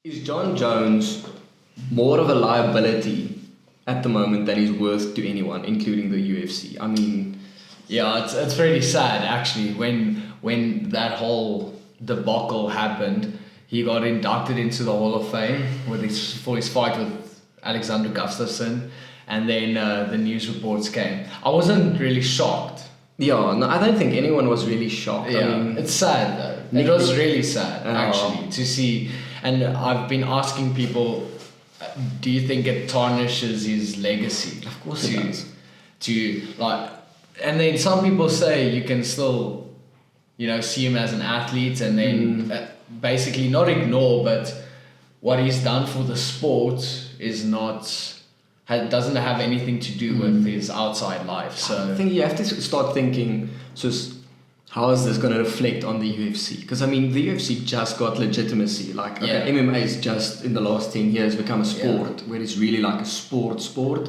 Is Jon Jones more of a liability at the moment than he's worth to anyone, including the UFC? I mean, Yeah, it's pretty sad actually. When that whole debacle happened, he got inducted into the Hall of Fame for his fight with Alexander Gustafsson, and then the news reports came. I wasn't really shocked. yeah, no, I don't think anyone was really shocked. Yeah, I mean, it's sad though. It was really sad actually to see, and I've been asking people, do you think it tarnishes his legacy? Of course it does. To like, and then some people say you can still, see him as an athlete, and then basically not ignore, but what he's done for the sport is doesn't have anything to do with his outside life. So I think you have to start thinking, how is this going to reflect on the UFC? Because I mean, the UFC just got legitimacy. Like, MMA is just in the last 10 years become a sport where it's really like a sport.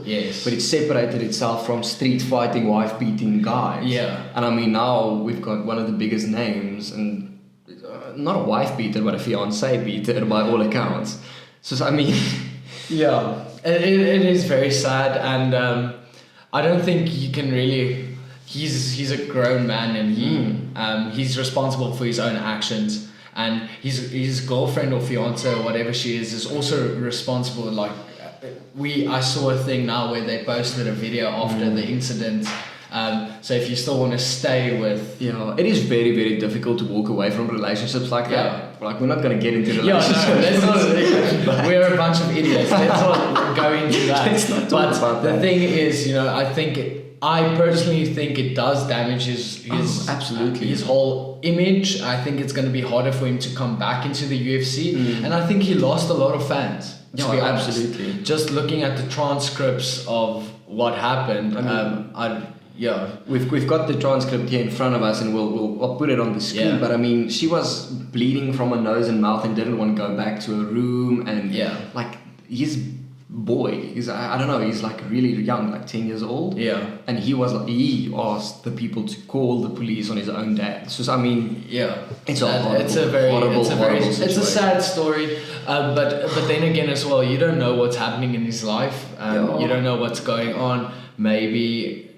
Yes. But it separated itself from street fighting, wife beating guys. Yeah. And I mean, now we've got one of the biggest names, and not a wife beater, but a fiance beater by all accounts. So I mean, yeah, it is very sad, and I don't think you can really. He's a grown man, and he's responsible for his own actions, and his girlfriend or fiance or whatever she is also responsible. Like I saw a thing now where they posted a video after the incident. So if you still want to stay with... Yeah, it is very, very difficult to walk away from relationships like that. Like, we're not going to get into relationships. We're a bunch of idiots. Let's not go into that. Let's not talk about the that. thing is, I personally think it does damage his absolutely. His whole image. I think it's going to be harder for him to come back into the UFC. And I think he lost a lot of fans. To be honest. Absolutely. Just looking at the transcripts of what happened, We've got the transcript here in front of us, and I'll put it on the screen. Yeah. But I mean, she was bleeding from her nose and mouth and didn't want to go back to her room. And like his boy, he's like really young, like 10 years old. Yeah. And he asked the people to call the police on his own dad. So I mean, it's a horrible situation. It's a sad story. But then again as well, you don't know what's happening in his life. You don't know what's going on. Maybe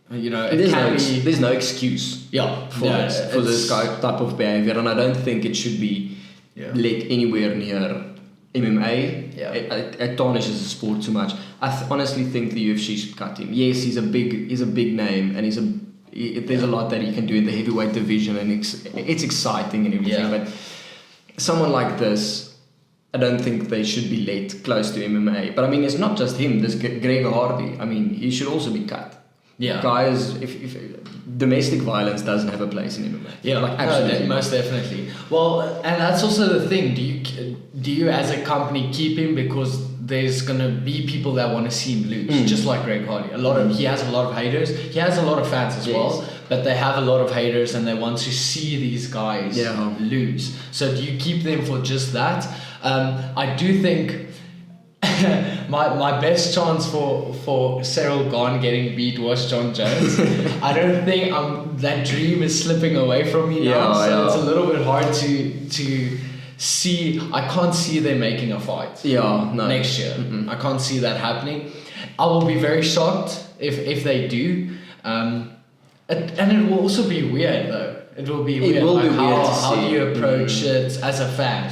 there's no excuse for this type of behavior, and I don't think it should be let anywhere near MMA. It tarnishes the sport too much. I honestly think the UFC should cut him. Yes, he's a big name, and there's a lot that he can do in the heavyweight division, and it's exciting and everything. But someone like this, I don't think they should be let close to MMA. But I mean, it's not just him. There's Gregor Hardy. I mean, he should also be cut. Yeah. Guys, if domestic violence doesn't have a place in MMA. Yeah, like absolutely, most definitely. Well, and that's also the thing. Do you as a company keep him because there's gonna be people that want to see him lose, just like Greg Hardy. He has a lot of haters. He has a lot of fans as well, but they have a lot of haters, and they want to see these guys lose. So do you keep them for just that? I do think my best chance for Cyril Gahn getting beat was Jon Jones. I don't think that dream is slipping away from me now, so it's a little bit hard to see. I can't see them making a fight next year. I can't see that happening. I will be very shocked if they do, and it will also be weird though. It will be weird. It will be weird to see. How do you approach it as a fan?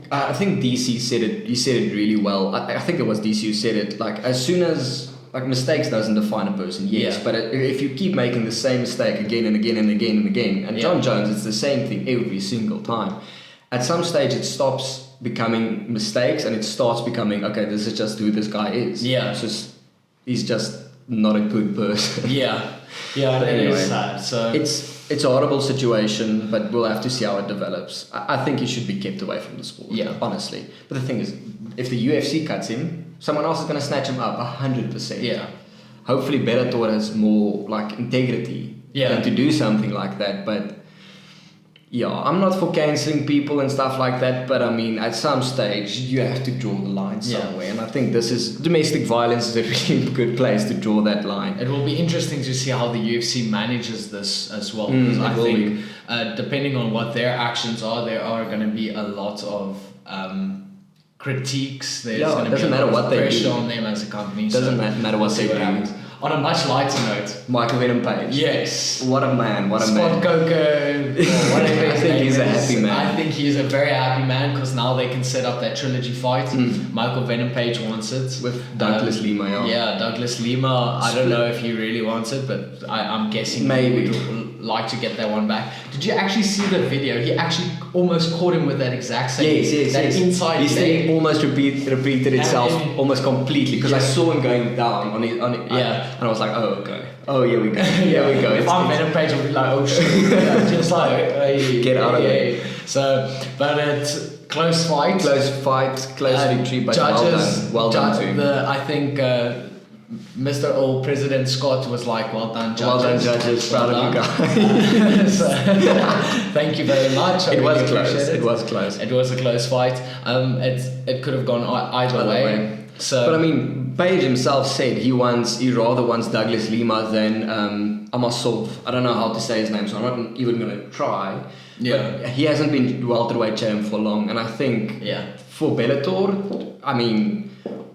I think DC said it. He said it really well. I think it was DC who said it. Like, as soon as mistakes doesn't define a person, but if you keep making the same mistake again and again and again and again, and Jon Jones, it's the same thing every single time. At some stage, it stops becoming mistakes and it starts becoming, okay, this is just who this guy is. Yeah. He's just not a good person. It is sad. So it's a horrible situation, but we'll have to see how it develops. I think he should be kept away from the sport, honestly. But the thing is, if the UFC cuts him, someone else is going to snatch him up 100%. Yeah. Hopefully Bellator has more integrity than to do something like that. But Yeah, I'm not for cancelling people and stuff like that, but I mean, at some stage, you have to draw the line somewhere. And I think domestic violence is a really good place to draw that line. It will be interesting to see how the UFC manages this as well. Because I think, depending on what their actions are, there are going to be a lot of critiques. There's going to be a lot of pressure on them as a company. Doesn't matter what they do. On a much lighter note, Michael Venom Page. Yes. What a man, what a Spot man. Coco, or whatever I think he's a happy man. I think he's a very happy man because now they can set up that trilogy fight. Michael Venom Page wants it. With Douglas Lima, Yeah, Douglas Lima. I don't know if he really wants it, but I'm guessing maybe he would like to get that one back. Did you actually see the video? He actually almost caught him with that exact same inside His thing almost repeated itself and almost completely because I saw him going down on it. And I was like, oh, okay. Oh, here we go. Here we go. If I'm Venom Page, I'll be like, oh shit. Just like, hey, get out of there. So, but it's close fight. Close victory, but judges, well done to him. I think Mr. Old President Scott was like, well done, judges. Well done, judges. Proud of you guys. So, thank you very much. It was close. It was close. It was a close fight. It could have gone either way. So, but I mean, Page himself said he rather wants Douglas Lima than Amasov. I don't know how to say his name, so I'm not even going to try. Yeah. But he hasn't been welterweight champ for long, and I think for Bellator, I mean,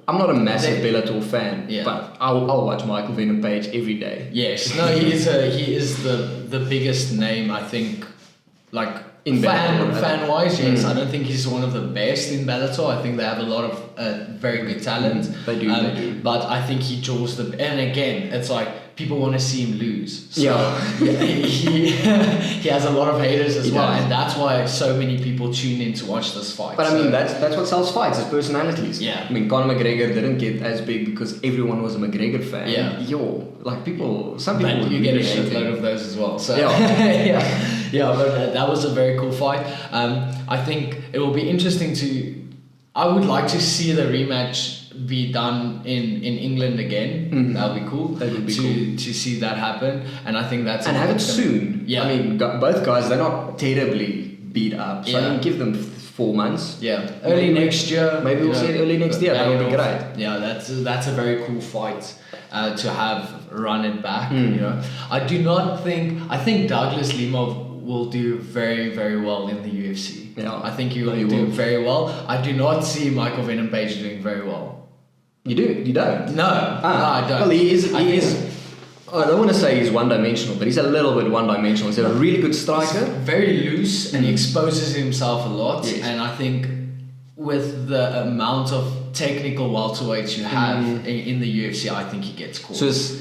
I'm not a massive Bellator fan, but I'll watch Michael Venom Page every day. Yes, no, he is the biggest name, I think, like in fan wise. Yes, I don't think he's one of the best in Bellator. I think they have a lot of very good talent. They do. But I think he draws and again, it's like people want to see him lose. So he has a lot of haters as well, and that's why so many people tune in to watch this fight. But I mean, that's what sells fights, is personalities. Yeah. I mean, Conor McGregor didn't get as big because everyone was a McGregor fan. Yeah. Some people. But you get a shitload of those as well. So yeah, but that was a very cool fight. I think it will be interesting I would like to see the rematch be done in England again. That would be cool. That would be cool to see that happen, and I think that's and have it soon. Yeah, I mean, both guys, they're not terribly beat up, so I mean, give them 4 months. Yeah, early next year. Maybe we'll see it early next year. That would be great. Yeah, that's a very cool fight to have run it back. You know, I think Douglas Lima will do very, very well in the UFC. Yeah, I think he will do very well. I do not see Michael Venom Page doing very well. You do? You don't? No, I don't. Well, he is. I don't want to say he's one-dimensional, but he's a little bit one-dimensional. He's a really good striker. Very loose, and he exposes himself a lot. Yes. And I think with the amount of technical welterweights you have in the UFC, I think he gets caught. So it's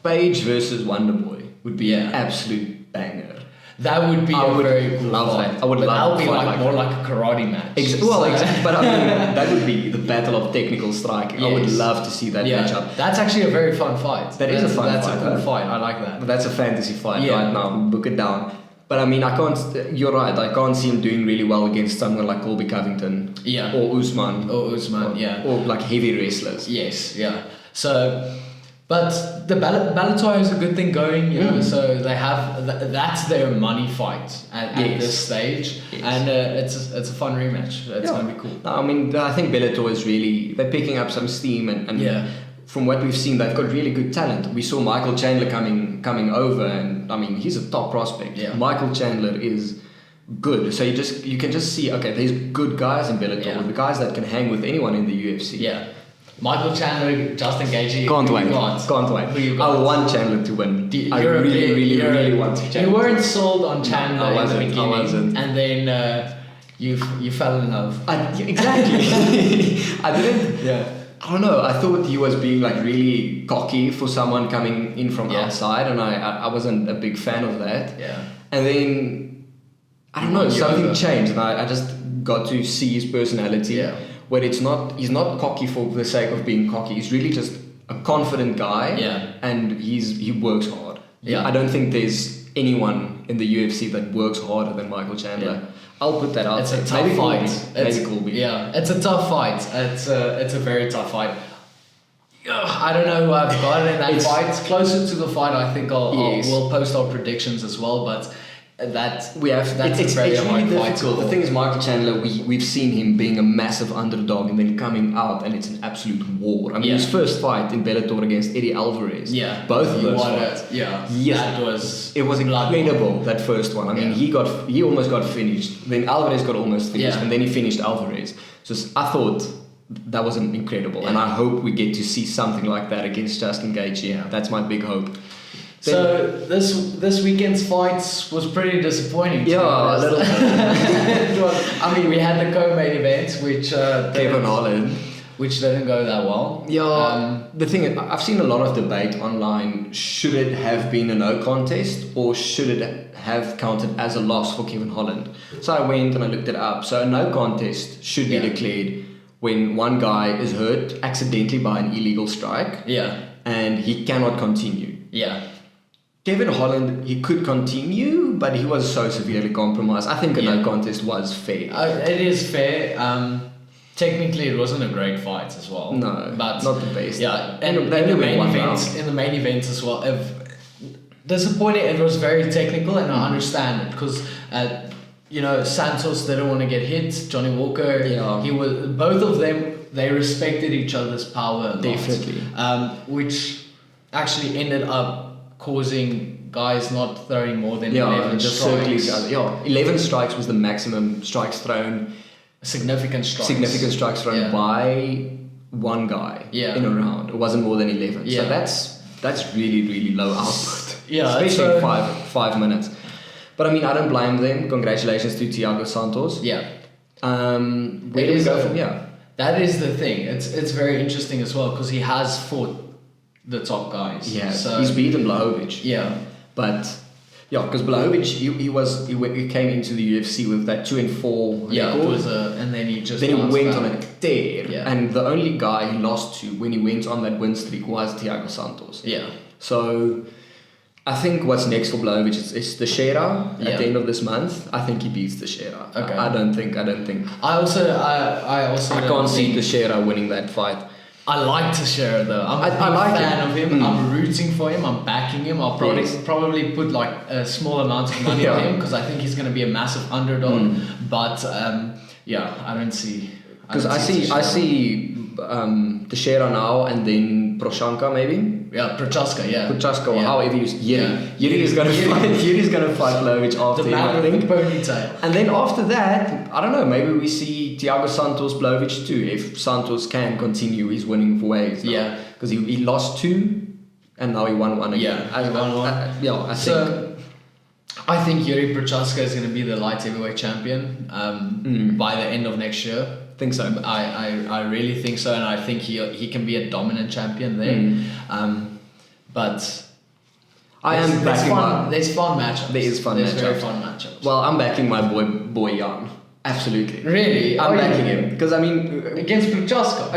Page versus Wonderboy would be an absolute banger. That would be a very cool fight. I would love that would be more like a karate match. Exactly. But I mean, that would be the battle of technical striking. Yes. I would love to see that matchup. That's actually a very fun fight. That's a fun fight. That's a cool fight. I like that. But that's a fantasy fight right now. Book it down. But I mean, you're right. I can't see him doing really well against someone like Colby Covington. Yeah. Or Usman. Or like heavy wrestlers. Yes. Yeah. So. But the Bellator is a good thing going, you know, so they have that's their money fight at this stage, and it's a fun rematch. It's going to be cool. I mean, I think Bellator is they're picking up some steam, and from what we've seen, they've got really good talent. We saw Michael Chandler coming over, and I mean, he's a top prospect. Yeah. Michael Chandler is good, so you can just see, okay, there's good guys in Bellator, the guys that can hang with anyone in the UFC. Yeah. Michael Chandler, Justin Gaethje. Can't wait. I want Chandler to win. I really want Chandler. You weren't sold on Chandler in the beginning, I wasn't. And then you fell in love. Exactly. I didn't. Yeah. I don't know. I thought he was being like really cocky for someone coming in from outside, and I wasn't a big fan of that. Yeah. And then I don't know, something changed, and I just got to see his personality. Yeah. Where he's not cocky for the sake of being cocky. He's really just a confident guy. Yeah. And he works hard. Yeah. I don't think there's anyone in the UFC that works harder than Michael Chandler. Yeah. I'll put that out. It's a tough fight. Maybe Colby. Yeah, it's a tough fight. It's a very tough fight. I don't know who I've got in that fight. Closer to the fight, I think we'll post our predictions as well. But That's it's a very really hard fight. difficult. The thing is, Michael Chandler, we've seen him being a massive underdog and then coming out, and it's an absolute war. I mean, his first fight in Bellator against Eddie Alvarez. Yeah, both of those fights. Yes, it was incredible. That first one. I mean, he almost got finished. Then Alvarez got almost finished, and then he finished Alvarez. So I thought that was incredible, and I hope we get to see something like that against Justin Gaethje. Yeah. That's my big hope. So this weekend's fights was pretty disappointing. Yeah, a little bit. I mean, we had the co-main event, which Kevin Holland, which didn't go that well. Yeah, the thing is, I've seen a lot of debate online. Should it have been a no contest, or should it have counted as a loss for Kevin Holland? So I went and I looked it up. So a no contest should be declared when one guy is hurt accidentally by an illegal strike. Yeah. And he cannot continue. Yeah. Kevin Holland, he could continue, but he was so severely compromised. I think a no contest was fair. It is fair. Technically, it wasn't a great fight as well. No, but not the best. Yeah, and in the main event as well. Disappointing. It was very technical, and I understand it because Santos didn't want to get hit. Johnny Walker, he was. Both of them, they respected each other's power a lot. Definitely. Which actually ended up causing guys not throwing more than 11 strikes. 11 strikes was the maximum strikes thrown. Significant strikes thrown by one guy in a round. It wasn't more than 11. So that's really, really low output. Especially in 5 minutes. But I mean, I don't blame them. Congratulations to Thiago Santos. Yeah. Where do we go from here? That is the thing. It's very interesting as well because he has fought the top guys. Yeah, so he's beaten Blachowicz. Yeah, but because Blachowicz he came into the UFC with that 2-4 record, and then he went on a tear. Yeah. And the only guy he lost to when he went on that win streak was Thiago Santos. Yeah. So I think what's next for Blachowicz is the Teixeira at the end of this month. I think he beats the Teixeira. Okay. I don't think. I can't see the Teixeira winning that fight. I like Teixeira though. I'm a fan of him. I'm rooting for him. I'm backing him. I'll probably put like a small amount of money on him because I think he's going to be a massive underdog. But I don't see. Because I see Teixeira now and then Prochaska maybe. Yeah, Prochaska. Or however you Yuri is going to fight Blachowicz after him, I think. The ponytail. And then after that, I don't know, maybe we see Thiago Santos Blachowicz too, if Santos can continue his winning ways. Yeah. Because he lost 2 and now he won 1 again. Yeah, he won 1. I think Yuri Prochaska is going to be the light heavyweight champion by the end of next year. Think so. I really think so, and I think he can be a dominant champion there. But there's fun matchups. There's very fun matchups. Well, I'm backing my boy Jan. Absolutely. Really? I'm backing him because I mean against Prochaska.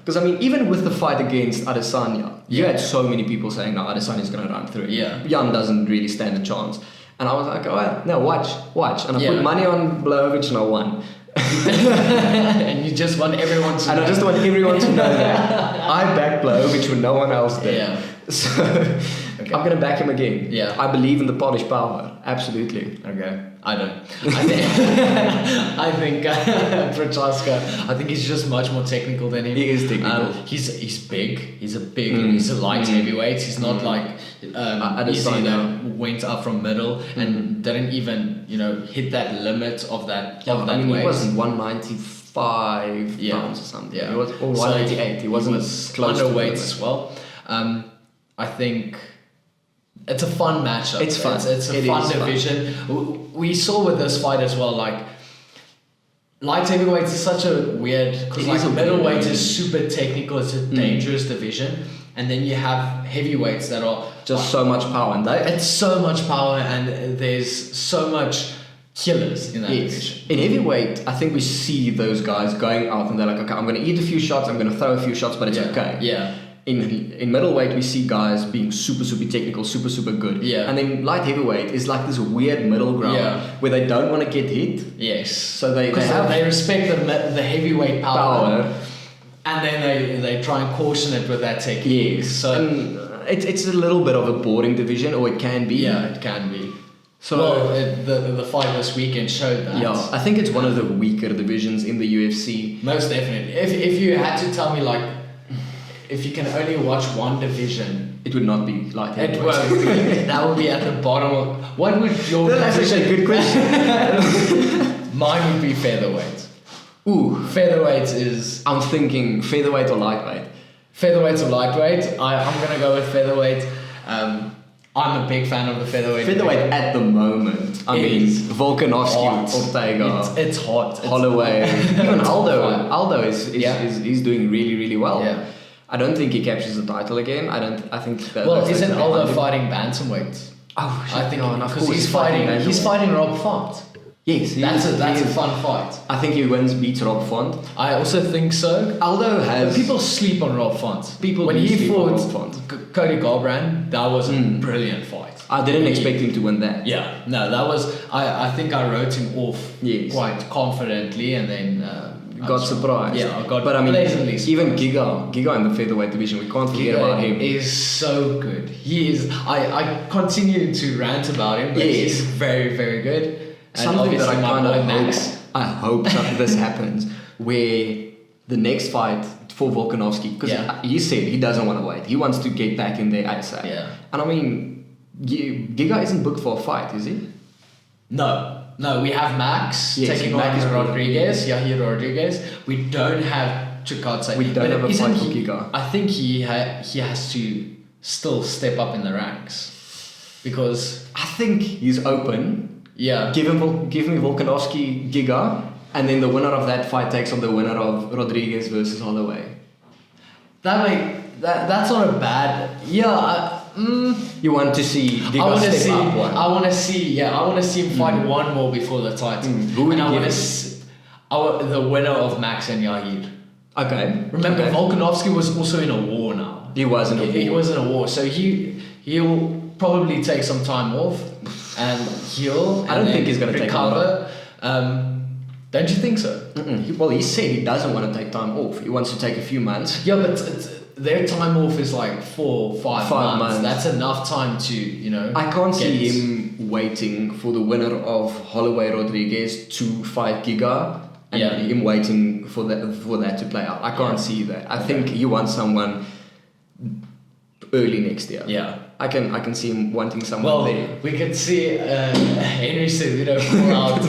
Because I mean even with the fight against Adesanya, you had so many people saying no, Adesanya's going to run through. Yeah. Jan doesn't really stand a chance, and I was like, oh no, watch, and I put money on Blachowicz and I won. And you just want everyone to know. And I just want everyone to know that I backed Blachowicz when no one else did. Yeah. So I'm going to back him again. Yeah. I believe in the Polish power. Absolutely. Okay. I don't. I think Prochaska. I think he's just much more technical than him. He is technical. He's big. He's a light heavyweight. He's not like Adesanya went up from middle and didn't even hit that limit of that. Yeah, I mean weight. He wasn't 195 pounds or something. Yeah, he was 188. He wasn't close underweight as well. I think. It's a fun matchup. It's fun. It's a fun division. We saw with this fight as well, like light heavyweight is such a weird because like middleweight is super technical. It's a dangerous division, and then you have heavyweights that are just so much power, and it's so much power, and there's so much killers in that division. In heavyweight, I think we see those guys going out and they're like, okay, I'm going to eat a few shots, I'm going to throw a few shots, but it's okay. Yeah. In middleweight, we see guys being super technical, super good. Yeah. And then light heavyweight is like this weird middle ground where they don't want to get hit. Yes. So they respect the heavyweight power. And then they try and caution it with that technique. Yes. So it's a little bit of a boring division, or it can be. Yeah, it can be. So the fight this weekend showed that. Yeah, I think it's one of the weaker divisions in the UFC. Most definitely. If you had to tell me, like, if you can only watch one division, it would not be like that. It won't be. That would be at the bottom of. What would your? That's actually a good question. Mine would be featherweight. Ooh, featherweight is. I'm thinking featherweight or lightweight. Featherweight or lightweight. I'm gonna go with featherweight. I'm a big fan of the featherweight. Featherweight at the moment. I mean, Volkanovski, Ortega, it's hot. Holloway, even Aldo. Aldo is doing really, really well. Yeah. I don't think he captures the title again. I think. Well, isn't Aldo fighting bantamweight? Oh, shit. I think because he's fighting Rob Font. Yes, that's a fun fight. I think he beats Rob Font. I also think so. Aldo has. People sleep on Rob Font. When he fought Cody Garbrandt, that was a brilliant fight. I didn't expect him to win that. Yeah, no, that was. I think I wrote him off quite confidently, and then got surprised. Yeah, I got. But I mean, pleasantly even Giga in the featherweight division, we can't forget about him. Is so good. He is. I continue to rant about him, but he's very, very good. And something that I kind of Max. hope something this happens, where the next fight for Volkanovski, because he said he doesn't want to wait. He wants to get back in there ASAP. Yeah. And I mean, Giga isn't booked for a fight, is he? No, we have Max taking on Yair Rodriguez. We don't have Chikadze. We don't have a fight for Giga. I think he has to still step up in the ranks, because I think he's open. Yeah. Give me Volkanovski, Giga, and then the winner of that fight takes on the winner of Rodriguez versus Holloway. That's not a bad. You want to see Giga step up one. I want to see him fight one more before the title. Who would you give the winner of Max and Yair. Okay. Remember, Volkanovski was also in a war now. He was in a war. He was in a war, so he'll probably take some time off and heal. I don't think he's going to recover. Don't you think so? Well, he said he doesn't want to take time off. He wants to take a few months. Yeah, but their time off is like 4 or 5 months. That's enough time to, I can't see him waiting for the winner of Holloway Rodriguez to fight Giga and him waiting for that to play out. I can't see that. I think he wants someone early next year. Yeah. I can see him wanting someone there. Well, we could see Henry Cejudo pull out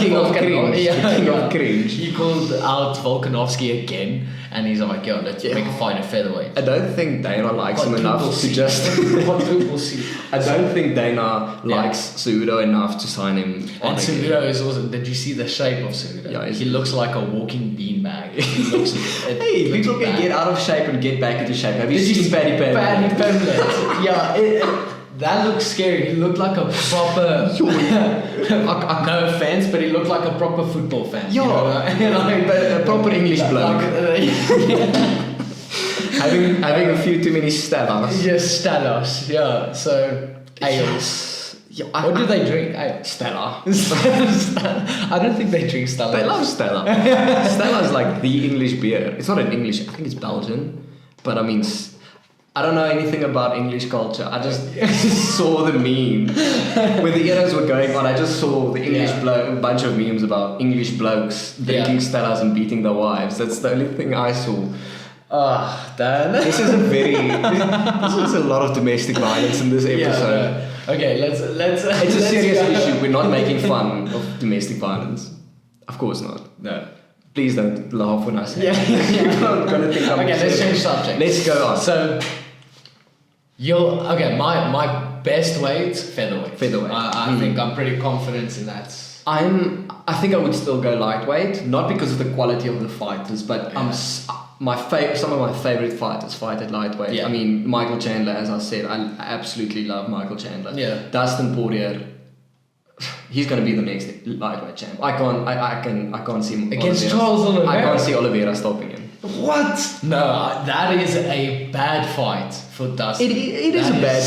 King of cringe. King of cringe. He called out Volkanovski again, and he's like, let's make a fight at featherweight. I don't think Dana likes him enough to just... I don't think Dana likes Cejudo enough to sign him on. And Cejudo is also... Did you see the shape of Cejudo? Yeah, he looks like a walking beanbag. People can get out of shape and get back into shape. Have you seen Paddy Pimblett? Paddy Pimblett. Yeah. That looks scary. He looked like a proper. No offense, but he looked like a proper football fan. A proper English bloke. having a few too many Stellas. Yes, Stellas. Yeah. So ales. Yeah, what do they drink? Stella. I don't think they drink Stella. They love Stella. Stella is like the English beer. It's not an English. I think it's Belgian, but I mean. I don't know anything about English culture. I just saw the meme when the Euros were going on. I just saw the English bunch of memes about English blokes drinking Stellas and beating their wives. That's the only thing I saw. Dan. This is a lot of domestic violence in this episode. Yeah. Okay, let's. It's a serious issue. We're not making fun of domestic violence. Of course not. No. Please don't laugh when I say it. People are going to think I'm okay, let's change subject. Let's go on. So, my best weight, featherweight. I think I'm pretty confident in that. I think I would still go lightweight, not because of the quality of the fighters, but some of my favorite fighters fight at lightweight. Yeah. I mean, Michael Chandler, as I said, I absolutely love Michael Chandler. Yeah. Dustin Poirier. He's going to be the next lightweight champ. I can't see him against Charles Oliveira. I can't see Oliveira stopping him. What? No, that is a bad fight for Dustin. It is a bad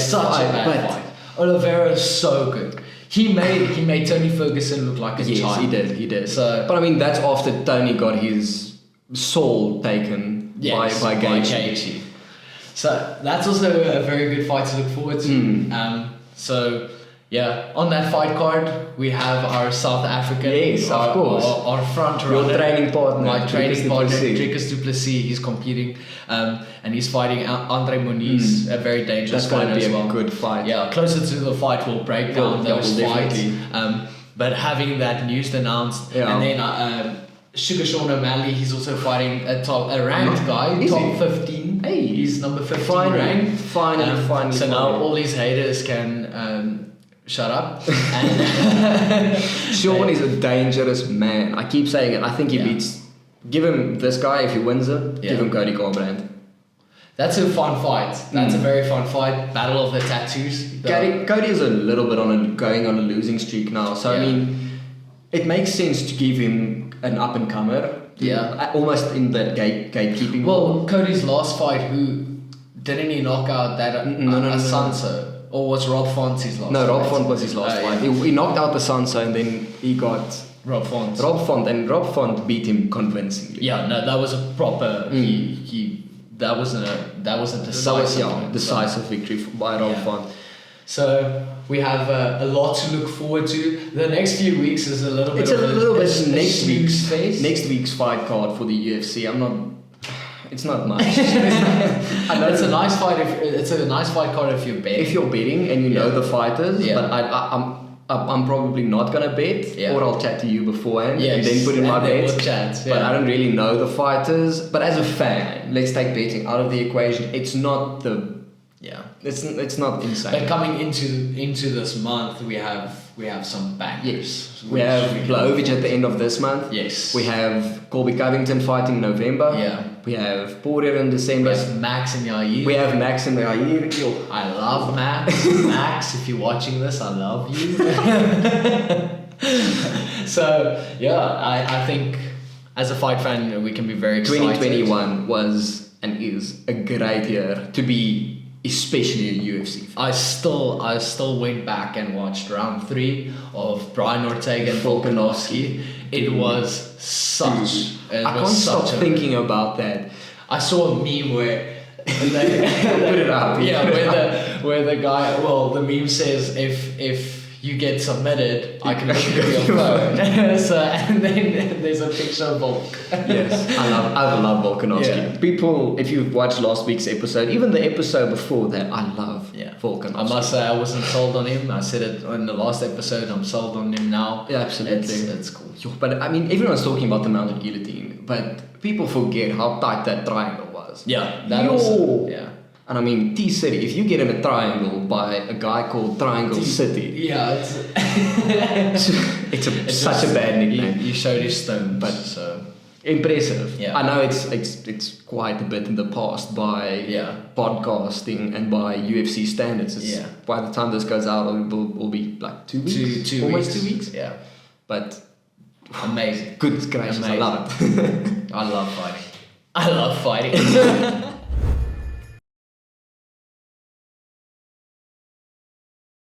fight. Oliveira is so good. He made Tony Ferguson look like a child. Yes, he did. So, but I mean, that's after Tony got his soul taken by Gaethje. So that's also a very good fight to look forward to. So. Yeah, on that fight card, we have our South African. Yes, of course. Our front runner. Your training partner. My training partner, Dricus du Plessis. He's competing. And he's fighting Andre Moniz, a very dangerous fight as well. That's going to be a good fight. Yeah, closer to the fight, we'll break down those fights. But having that news announced, and then Sugar Sean O'Malley, he's also fighting a ranked guy, top 15. Hey, he's number 15 ranked. Finally. So now all these haters can shut up. Sean is a dangerous man. I keep saying it. I think he beats. Give him this guy if he wins it. Give him Cody Garbrandt. That's a fun fight. That's a very fun fight. Battle of the tattoos. Cody is a little bit going on a losing streak now. So I mean, it makes sense to give him an up and comer. Yeah. Almost in that gatekeeping. Well, Cody's last fight, didn't he knock out that Sansa? Or was Rob Font his last fight? No, Rob Font was his last fight. He knocked out the Sansa and then he got Rob Font. And Rob Font beat him convincingly. Yeah, no, that was a proper that wasn't a decisive victory by Rob Font. So we have a lot to look forward to. The next few weeks is a little bit. It's a little bit next week's fight card for the UFC. It's not much. I know it's a nice fight. It's a nice fight card if you're betting. If you're betting and you know the fighters, but I'm probably not gonna bet, or I'll chat to you beforehand and then put in my bets. We'll chat, but I don't really know the fighters. But as a fan, let's take betting out of the equation. It's not the It's not insane. But coming into this month, we have some bangers. Yes. We have Blaovic at the end of this month. Yes. We have Colby Covington fighting in November. Yeah. We have Poirier in December. We have Max and Yair. I love Max. Max, if you're watching this, I love you. So, I think as a fight fan, we can be very excited. 2021 was and is a great year to be, especially a UFC fight. I still went back and watched round 3 of Brian Ortega and Volkanovski. It was such. I can't stop thinking about that. I saw a meme where they put it up. Yeah, where the guy. Well, the meme says if you get submitted, I can look at your phone. So, and then there's a picture of Volk. Yes, I love Volkanovski. Yeah. People, if you've watched last week's episode, even the episode before that, I love Volkanovski. I must say I wasn't sold on him. I said it in the last episode. I'm sold on him now. Yeah, absolutely. It's cool. But I mean, everyone's talking about the mounted guillotine, but people forget how tight that triangle was. Yeah, that was. Yeah. And I mean, T-City, if you get in a triangle by a guy called Triangle City... Yeah, it's such a bad nickname. You showed his stone, but so... Impressive. Yeah. I know it's quite a bit in the past by podcasting and by UFC standards. By the time this goes out, it will be like 2 weeks? Almost 2 weeks? Yeah. But... Amazing. Good gracious, I love it. I love fighting.